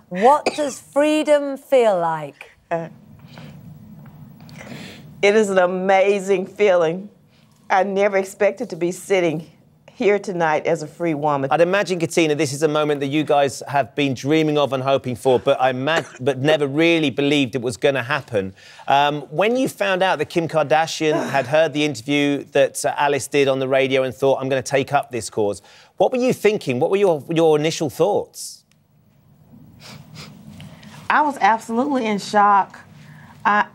What does freedom feel like? It is an amazing feeling. I never expected to be sitting here tonight as a free woman. I'd imagine, Katina, this is a moment that you guys have been dreaming of and hoping for, but but never really believed it was going to happen. When you found out that Kim Kardashian had heard the interview that Alice did on the radio and thought, I'm going to take up this cause, what were you thinking? What were your initial thoughts? I was absolutely in shock.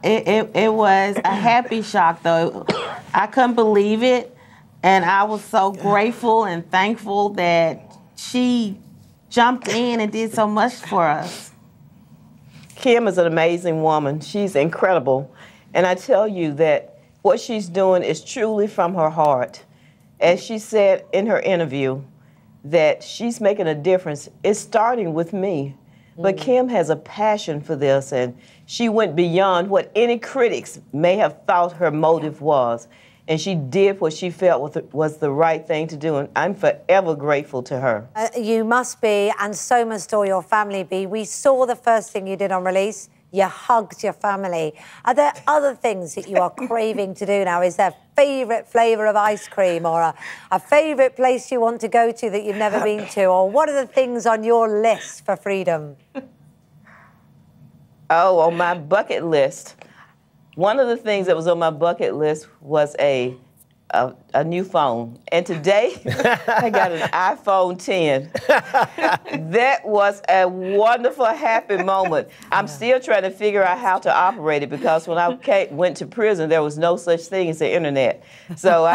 It was a happy shock, though. I couldn't believe it, and I was so grateful and thankful that she jumped in and did so much for us. Kim is an amazing woman. She's incredible. And I tell you that what she's doing is truly from her heart. As she said in her interview, that she's making a difference. It's starting with me. But Kim has a passion for this, and she went beyond what any critics may have thought her motive was. And she did what she felt was the right thing to do, and I'm forever grateful to her. You must be, and so must all your family be. We saw the first thing you did on release. You hugged your family. Are there other things that you are craving to do now? Is there a favourite flavour of ice cream or a favourite place you want to go to that you've never been to? Or what are the things on your list for freedom? Oh, on my bucket list. One of the things that was on my bucket list was a new phone. And today, I got an iPhone 10. That was a wonderful, happy moment. I'm still trying to figure out how to operate it because when I went to prison, there was no such thing as the internet. So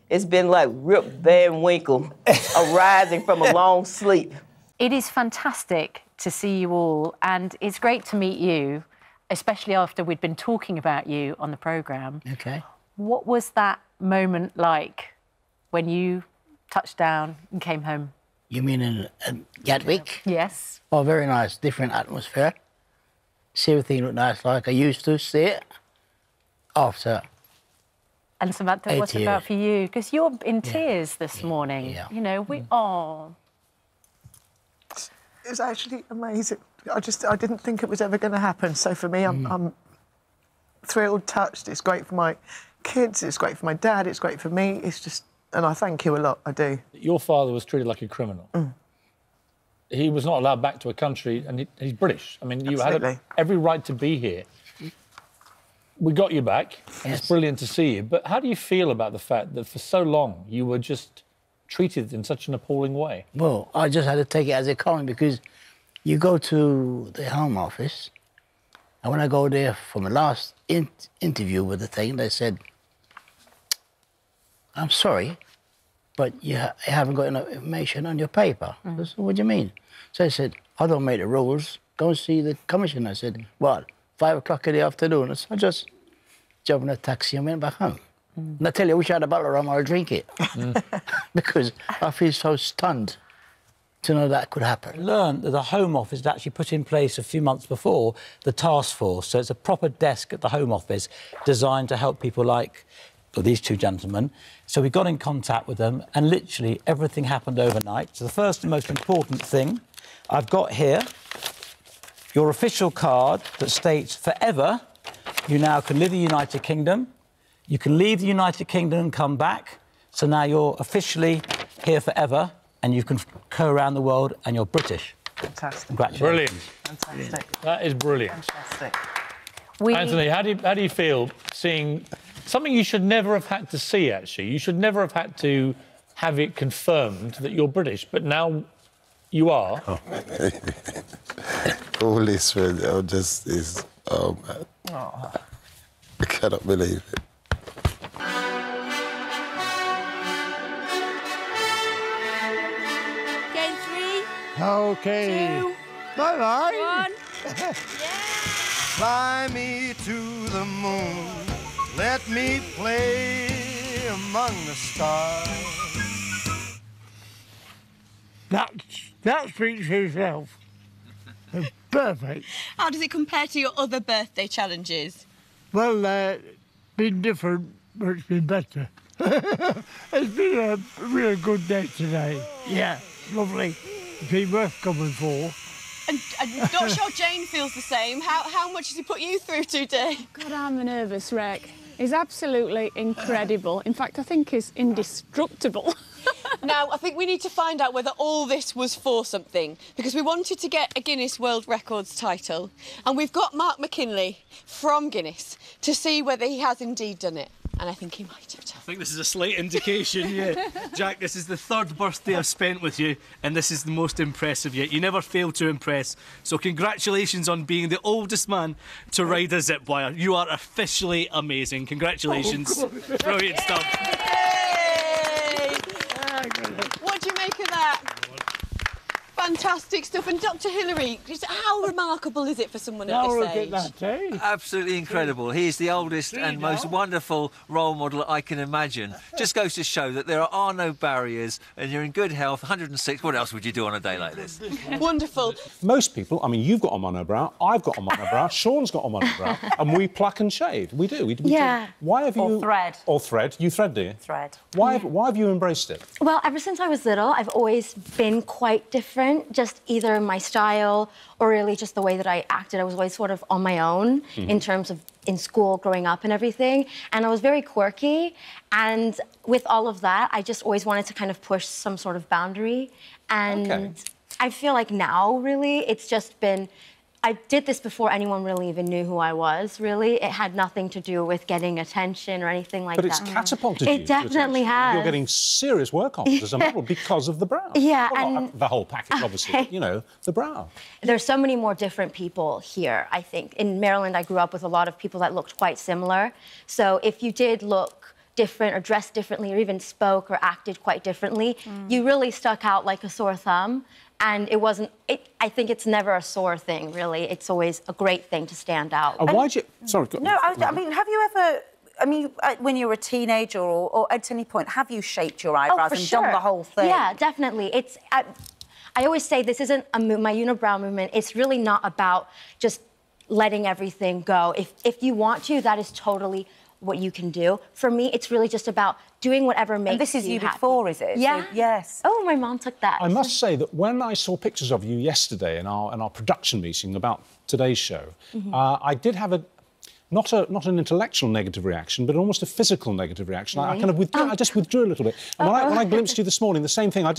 it's been like Rip Van Winkle arising from a long sleep. It is fantastic to see you all, and it's great to meet you, especially after we'd been talking about you on the programme. OK. What was that moment like when you touched down and came home? You mean in Gatwick? Yes. Oh, very nice. Different atmosphere. See everything look nice like I used to see it after. And Samantha, what's it about for you? Because you're in tears this morning. Yeah. You know, It was actually amazing. I didn't think it was ever going to happen. So for me, I'm thrilled, touched. It's great for my kids. It's great for my dad. It's great for me. It's just, and I thank you a lot. I do. Your father was treated like a criminal. He was not allowed back to a country, and he's British. I mean, you had every right to be here. We got you back. And it's brilliant to see you. But how do you feel about the fact that for so long you were just treated in such an appalling way? Well, I just had to take it as it comes because you go to the Home Office, and when I go there for my last interview with the thing, they said, I'm sorry, but you haven't got enough information on your paper. I said, what do you mean? So I said, I don't make the rules. Go and see the commissioner. I said, what, 5 o'clock in the afternoon? So I just jumped in a taxi and went back home. And I tell you, I wish I had a bottle of rum or a drink it. Because I feel so stunned to know that could happen. I learned that the Home Office had actually put in place a few months before the task force. So it's a proper desk at the Home Office designed to help people like these two gentlemen. So we got in contact with them and literally everything happened overnight. So the first and most important thing I've got here, your official card that states forever you now can live in the United Kingdom. You can leave the United Kingdom and come back. So now you're officially here forever and you can go around the world and you're British. Fantastic. Brilliant. Fantastic. That is brilliant. Fantastic. Anthony, how do you feel seeing something you should never have had to see, actually? You should never have had to have it confirmed that you're British, but now you are. Oh. All this just is... Oh, man. Oh. I cannot believe it. Okay. 2, Bye-bye. 1. Yeah. Fly me to the moon. Let me play among the stars. That speaks for itself. Perfect. How does it compare to your other birthday challenges? Well, been different, but it's been better. It's been a real good day today. Yeah, lovely. It's been worth coming for. I'm not sure Jane feels the same. How much has he put you through today? God, I'm a nervous wreck. He's absolutely incredible. In fact, I think he's indestructible. Now, I think we need to find out whether all this was for something, because we wanted to get a Guinness World Records title, and we've got Mark McKinley from Guinness to see whether he has indeed done it. And I think he might have done. I think this is a slight indication, yeah. Jack, this is the 3rd birthday I've spent with you, and this is the most impressive yet. You never fail to impress. So congratulations on being the oldest man to ride a zip wire. You are officially amazing. Congratulations. Brilliant stuff. Yay! What do you make of that? Fantastic stuff. And Dr. Hillary, just how remarkable is it for someone at this age? Absolutely incredible. He is the oldest and most wonderful role model I can imagine. Just goes to show that there are no barriers and you're in good health. 106, what else would you do on a day like this? Wonderful. Most people, I mean, you've got a monobrow, I've got a monobrow, Sean's got a monobrow, and we pluck and shave. We do. We Yeah. do. Why have you... Or thread. Or thread. You thread, do you? Thread. Why have you embraced it? Well, ever since I was little, I've always been quite different, just either in my style or really just the way that I acted. I was always sort of on my own in terms of in school, growing up and everything. And I was very quirky. And with all of that, I just always wanted to kind of push some sort of boundary. And I feel like now, really, it's just been... I did this before anyone really even knew who I was, really. It had nothing to do with getting attention or anything like that. But it's catapulted you. It definitely has. You're getting serious work offers as a model because of the brow. Yeah, well, and... the whole package, obviously, but, you know, the brow. There's so many more different people here, I think. In Maryland, I grew up with a lot of people that looked quite similar. So if you did look different or dressed differently or even spoke or acted quite differently, you really stuck out like a sore thumb. And it wasn't... I think it's never a sore thing, really. It's always a great thing to stand out. And why'd you... Sorry. No, I mean, have you ever... I mean, when you were a teenager or at any point, have you shaped your eyebrows and done the whole thing? Yeah, definitely. It's... I always say this isn't my unibrow movement. It's really not about just letting everything go. If you want to, that is totally what you can do. For me, it's really just about doing whatever makes you happy. And this is you before, is it? Yeah. So, yes. Oh, my mom took that. I must say that when I saw pictures of you yesterday in our production meeting about today's show, I did have a... Not an intellectual negative reaction, but almost a physical negative reaction. Really? I kind of withdrew, I just withdrew a little bit. And when I glimpsed you this morning, the same thing, I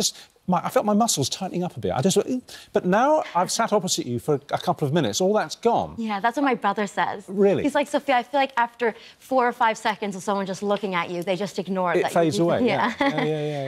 felt my muscles tightening up a bit. But now I've sat opposite you for a couple of minutes, all that's gone. Yeah, that's what my brother says. Really? He's like, Sophia, I feel like after 4 or 5 seconds of someone just looking at you, they just ignore it. It fades away, yeah.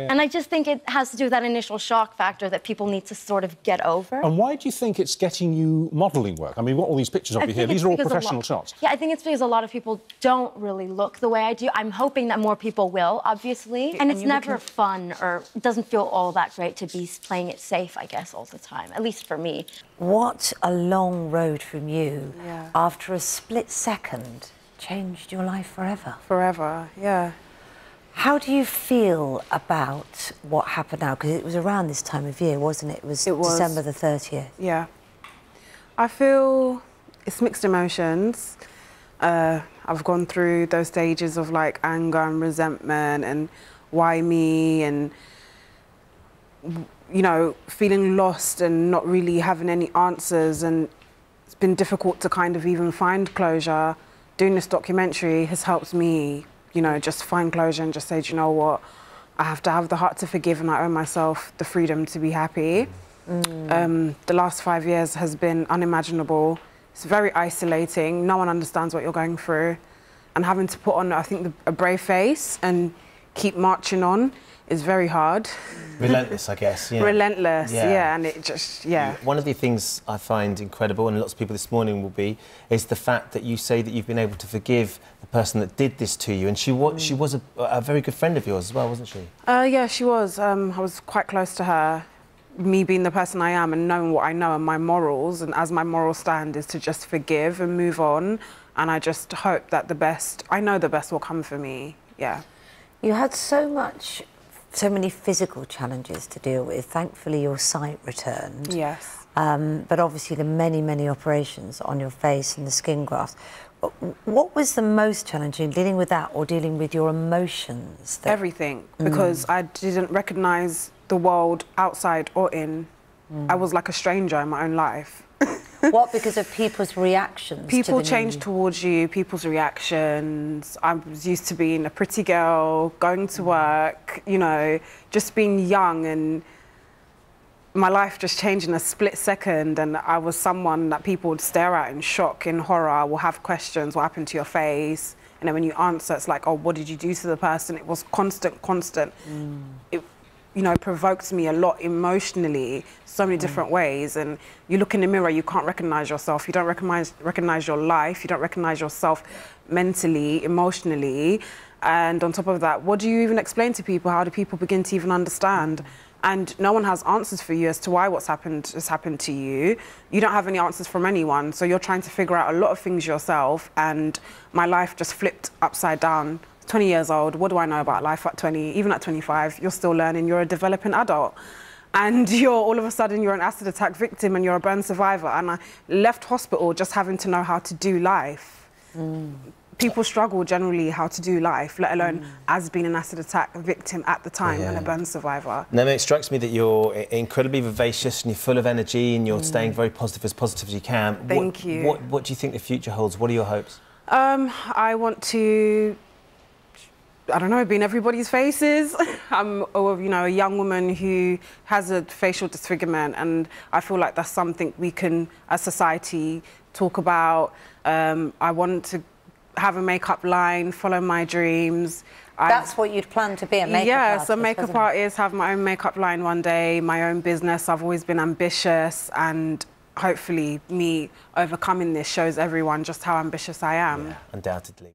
And I just think it has to do with that initial shock factor that people need to sort of get over. And why do you think it's getting you modelling work? I mean, what all these pictures of you here, these are all professional shots. Yeah, I think it's because a lot of people don't really look the way I do. I'm hoping that more people will, obviously. And it's never fun or it doesn't feel all that great to be playing it safe, I guess, all the time, at least for me. What a long road from you, after a split second, changed your life forever. Forever, yeah. How do you feel about what happened now? Because it was around this time of year, wasn't it? It was December the 30th. Yeah. I feel it's mixed emotions. I've gone through those stages of like anger and resentment and why me and, you know, feeling lost and not really having any answers, and it's been difficult to kind of even find closure. Doing this documentary has helped me, you know, just find closure and just say, do you know what, I have to have the heart to forgive and I owe myself the freedom to be happy. The last 5 years has been unimaginable. It's very isolating. No one understands what you're going through. And having to put on, I think, a brave face and keep marching on is very hard. Relentless, I guess. Yeah. Relentless, yeah, and it just, One of the things I find incredible, and lots of people this morning will be, is the fact that you say that you've been able to forgive the person that did this to you. And she was a very good friend of yours as well, wasn't she? Yeah, she was. I was quite close to her. Me being the person I am and knowing what I know and my morals, and as my moral stand is to just forgive and move on, and I just hope that I know the best will come for me, yeah. You had so many physical challenges to deal with. Thankfully, your sight returned. Yes. But obviously the many operations on your face and the skin grafts. What was the most challenging, dealing with that or dealing with your emotions? Everything, because I didn't recognise the world outside or in I was like a stranger in my own life. What, because of people's reactions? People change towards you, people's reactions. I was used to being a pretty girl, going to work, you know, just being young, and my life just changed in a split second, and I was someone that people would stare at in shock, in horror, will have questions, what happened to your face? And then when you answer, it's like, oh, what did you do to the person? It was constant. It, you know, provoked me a lot emotionally, so many different ways. And you look in the mirror, you can't recognize yourself. You don't recognize your life. You don't recognize yourself mentally, emotionally. And on top of that, what do you even explain to people? How do people begin to even understand? And no one has answers for you as to why what's happened has happened to you. You don't have any answers from anyone, so you're trying to figure out a lot of things yourself. And my life just flipped upside down. 20 years old, what do I know about life at 20? Even at 25, you're still learning, you're a developing adult. And you're all of a sudden, you're an acid attack victim and you're a burn survivor. And I left hospital just having to know how to do life. People struggle generally how to do life, let alone as being an acid attack victim at the time and a burn survivor. No, it strikes me that you're incredibly vivacious and you're full of energy and you're staying very positive as you can. Thank you. What do you think the future holds? What are your hopes? I want to, I don't know, be in everybody's faces. I'm, you know, a young woman who has a facial disfigurement, and I feel like that's something we can, as society, talk about. I want to have a makeup line, follow my dreams. That's what you'd plan to be, a makeup artist? Yes, a makeup artist, have my own makeup line one day, my own business. I've always been ambitious, and hopefully me overcoming this shows everyone just how ambitious I am. Yeah, undoubtedly.